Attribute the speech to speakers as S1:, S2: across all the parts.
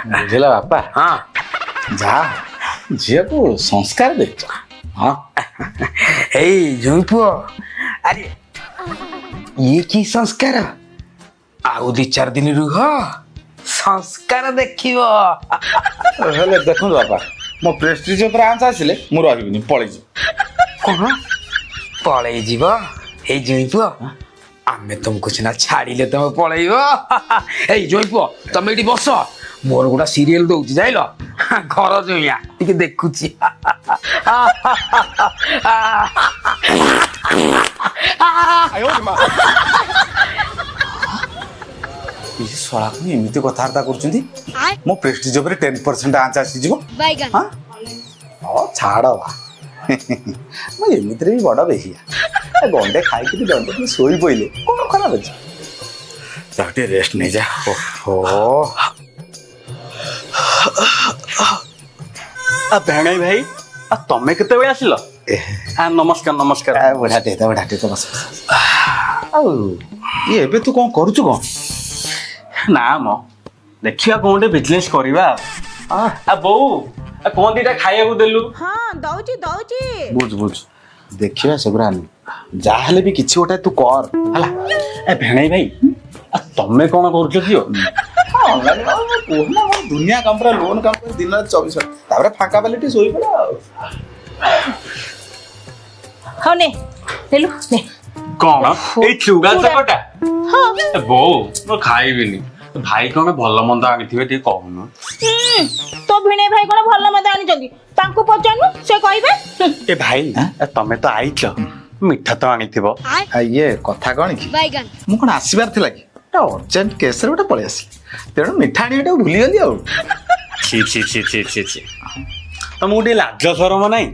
S1: ବୁଝିଲା ବାପା
S2: हाँ
S1: ଯାହା ଝିଅକୁ ସଂସ୍କାର ଦେଇଛ ହଁ
S2: जुई पुओ अरे ये की संस्कार आउ दी चार दिन रुह संस्कार देखियो
S1: ହେଲେ ଦେଖନ୍ତୁ ବାପା ମୋ ପ୍ରେଷ୍ଟିଜ ଉପରେ ଆଞ୍ଚ ଆସିଲେ ମୁଁ ରହିବିନି ପଳେଇଯିବି
S2: कौन पलई जीव ए जुई पुओ आमे तुमको सिना छाड़िले तुम पलैब ए जुई पुओ तुम ये बस मोर गोटा सीरियल दौची जाइल घर जुइया टिके देखुची
S1: ଏ ଶଳା କଣ ଏମିତି କଥାବାର୍ତ୍ତା କରୁଛନ୍ତି ମୋ ପ୍ରେଷ୍ଟିଜ ଉପରେ 10% ଆଞ୍ଚ ଆସିଯିବ ହଁ ହଉ ଛାଡ଼ ବା ମୁଁ ଏମିତିରେ ବି ବଡ଼ ବେହିଆ ଗଣ୍ଡେ ଖାଇକିରି ଗଣ୍ଡେ ଶୋଇ ପଇଲେ କଣ ଖରାପ ଅଛି ଯାଉ ଟିକେ ରେଷ୍ଟ ନେଇଯା ଓହୋ
S3: भेणाई भाई तमें केते आसिल नमस्कार नमस्कार
S1: ବଢ଼ାଟେ ତ ବସ ଆଉ ଇଏ ଏବେ ତୁ କଣ କରୁଛୁ କଣ
S3: ना म देखिया कोनटे बिजनेस करबा बो कोन दीटा खाइया को देलु
S4: हाँ दौची दौची
S1: ବୁଝ ବୁଝ ଦେଖିବା ସେଗୁରା ଯାହା ହେଲେ ବି କିଛି ଗୋଟେ ତୁ କର ହେଲା
S3: भेणाई भाई तमें कौन कर
S1: दुनिया काम पर लोन काम पर दिन 24 तापर फाका बाली टी सोई पड़ा
S4: हाँ ने लेलु ने
S3: कौन ए चुगा चकटा
S4: हाँ
S3: बो म खाइबिनी भाई कौन भल मंद आनिथिबे टी कहनु
S4: तो भिणे भाई कोन भल मत आनी जंदी तांको पचानु से कहबे
S3: ए भाई तमें तो आइछ मिठा तो आनिथिबो
S1: ये कथा कौन कि मु कोन आसीबार थिला कि अर्जेंट केस रे गोटे पळै आसी तेणु मिठा आनी एटा भूली गली आउ
S3: छी छी छी छी छी छी तुम गोटे लाज शरम नाई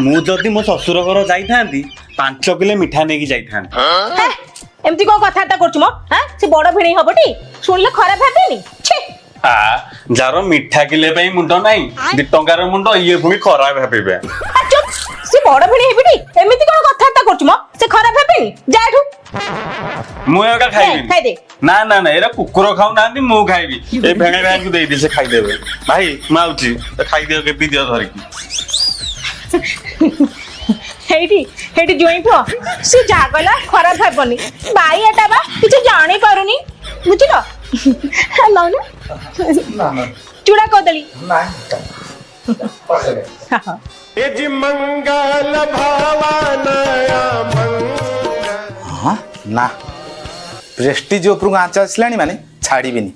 S3: मु जदि मो ससुर घर जाइथांती 5 किलो मिठा नेकी जाइथांती
S4: एमती को कथाटा करछु मो हां से बड़ भिणे हबटी सुनले खराब भाबेनी छी
S3: जार मिठा किले पे मुंड नाई 2 टंकार मुंड ये पुणी खराब भाबिबे
S4: चुप से बड़ भिणे हेबटी एमती को कथाटा करछु मो से खराब भाबेनी जाठू
S3: मु एका खाइबी
S4: खाइ दे
S3: ना ना ना एरा कुकुर खाउ नांदी मु खाइबी ए भेणे भाई को देई दे से खाइ देबे भाई माउची तो खाइ दियो के पी दियो धरि की
S4: हेटी जोई पुआ से जागला खराब भाबनी बाई एटा बा किछ जानि पारुनी बुझिलो लाउ ना चूड़ा कदली
S1: ना
S5: यजि मंगल भावनया
S1: हां ना प्रेस्टीज ऊपर आंच आसलानी माने छाड़ीबिनी